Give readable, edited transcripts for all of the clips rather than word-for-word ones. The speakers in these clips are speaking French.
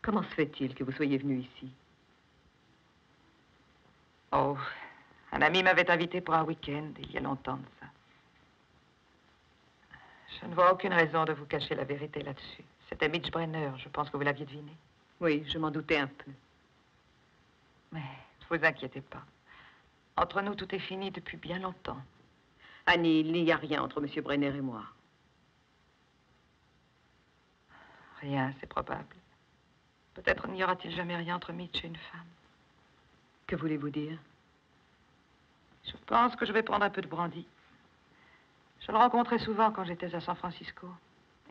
Comment se fait-il que vous soyez venu ici? Oh, un ami m'avait invité pour un week-end, il y a longtemps de ça. Je ne vois aucune raison de vous cacher la vérité là-dessus. C'était Mitch Brenner, je pense que vous l'aviez deviné. Oui, je m'en doutais un peu. Mais ne vous inquiétez pas. Entre nous, tout est fini depuis bien longtemps. Annie, il n'y a rien entre M. Brenner et moi. Rien, c'est probable. Peut-être n'y aura-t-il jamais rien entre Mitch et une femme. Que voulez-vous dire? Je pense que je vais prendre un peu de brandy. Je le rencontrais souvent quand j'étais à San Francisco.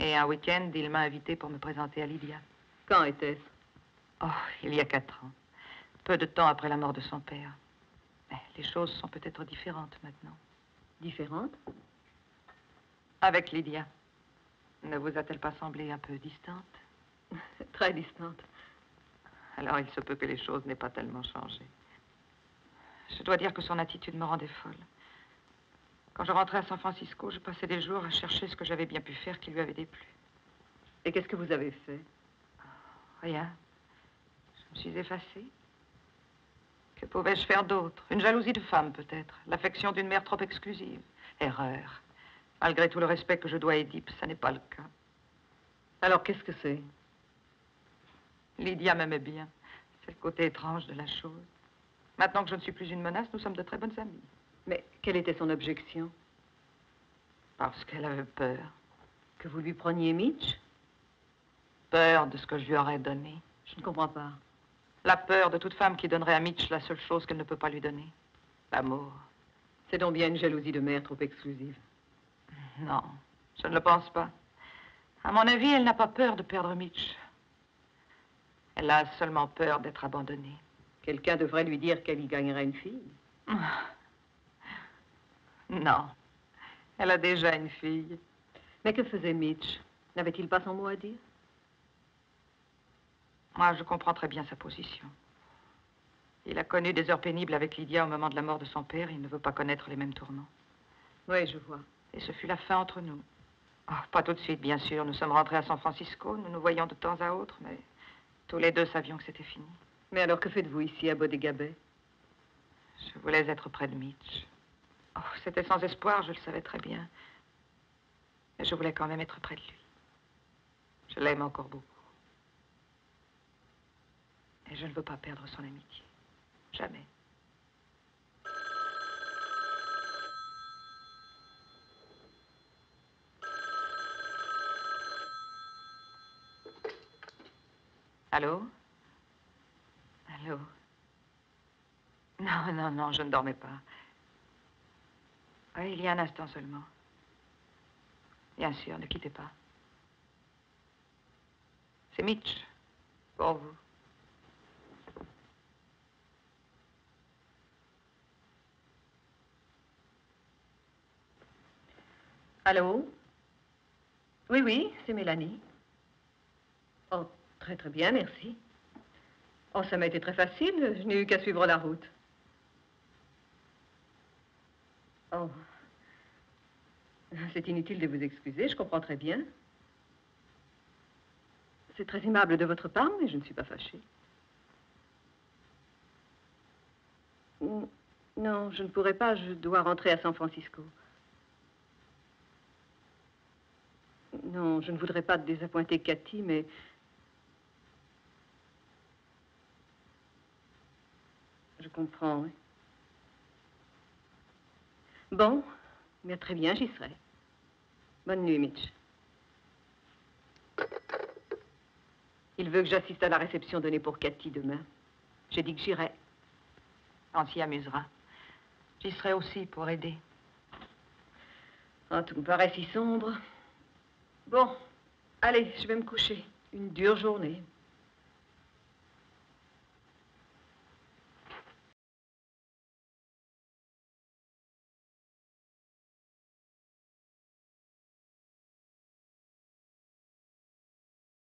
Et un week-end, il m'a invité pour me présenter à Lydia. Quand était-ce? Oh, il y a 4 ans. Peu de temps après la mort de son père. Mais les choses sont peut-être différentes maintenant. Différentes? Avec Lydia. Ne vous a-t-elle pas semblé un peu distante? Très distante. Alors il se peut que les choses n'aient pas tellement changé. Je dois dire que son attitude me rendait folle. Quand je rentrais à San Francisco, je passais des jours à chercher ce que j'avais bien pu faire qui lui avait déplu. Et qu'est-ce que vous avez fait? Rien. Je me suis effacée. Que pouvais-je faire d'autre? Une jalousie de femme, peut-être. L'affection d'une mère trop exclusive. Erreur. Malgré tout le respect que je dois à Édipe, ça n'est pas le cas. Alors, qu'est-ce que c'est? Lydia m'aimait bien. C'est le côté étrange de la chose. Maintenant que je ne suis plus une menace, nous sommes de très bonnes amies. Mais quelle était son objection? Parce qu'elle avait peur. Que vous lui preniez Mitch? Peur de ce que je lui aurais donné. Je ne comprends pas. La peur de toute femme qui donnerait à Mitch la seule chose qu'elle ne peut pas lui donner. L'amour. C'est donc bien une jalousie de mère trop exclusive. Non, je ne le pense pas. À mon avis, elle n'a pas peur de perdre Mitch. Elle a seulement peur d'être abandonnée. Quelqu'un devrait lui dire qu'elle y gagnerait une fille. Non, elle a déjà une fille. Mais que faisait Mitch? N'avait-il pas son mot à dire? Moi, je comprends très bien sa position. Il a connu des heures pénibles avec Lydia au moment de la mort de son père. Il ne veut pas connaître les mêmes tourments. Oui, je vois. Et ce fut la fin entre nous. Oh, pas tout de suite, bien sûr. Nous sommes rentrés à San Francisco. Nous nous voyons de temps à autre, mais tous les deux savions que c'était fini. Mais alors, que faites-vous ici, à Bodega Bay? Je voulais être près de Mitch. Oh, c'était sans espoir, je le savais très bien. Mais je voulais quand même être près de lui. Je l'aime encore beaucoup. Et je ne veux pas perdre son amitié. Jamais. Allô? Allô? Non, non, non, je ne dormais pas. Oui, il y a un instant seulement. Bien sûr, ne quittez pas. C'est Mitch, pour vous. Allô? Oui, oui, c'est Mélanie. Oh, très, très bien, merci. Oh, ça m'a été très facile. Je n'ai eu qu'à suivre la route. Oh. C'est inutile de vous excuser, je comprends très bien. C'est très aimable de votre part, mais je ne suis pas fâchée. Non, je ne pourrai pas, je dois rentrer à San Francisco. Non, je ne voudrais pas désappointer Cathy, mais... Je comprends, oui. Bon, mais très bien, j'y serai. Bonne nuit, Mitch. Il veut que j'assiste à la réception donnée pour Cathy demain. J'ai dit que j'irai. On s'y amusera. J'y serai aussi pour aider. Oh, tout me paraît si sombre. Bon, allez, je vais me coucher. Une dure journée.